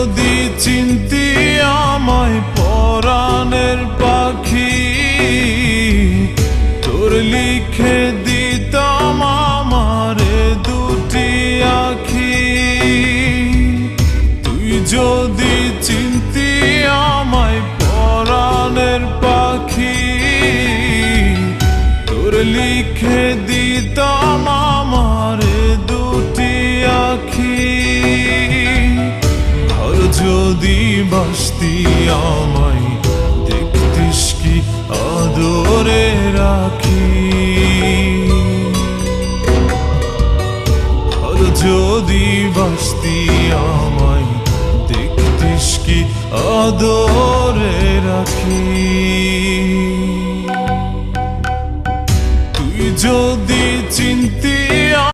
যদি চিনতি আমায় পরাণের পাখি, তোর লিখে দিতাম আমারে দুটি আখি। তুই যদি চিনতি আমায় পরাণের পাখি, তোর লিখে দিতাম আমারে দুটি আখি। আর যদি বাসতি আমায় দেখতিস কি আদরে রাখি। আর যদি বাসতি আমায় দেখতিস কি আদরে রাখি। তুই যদি চিনতি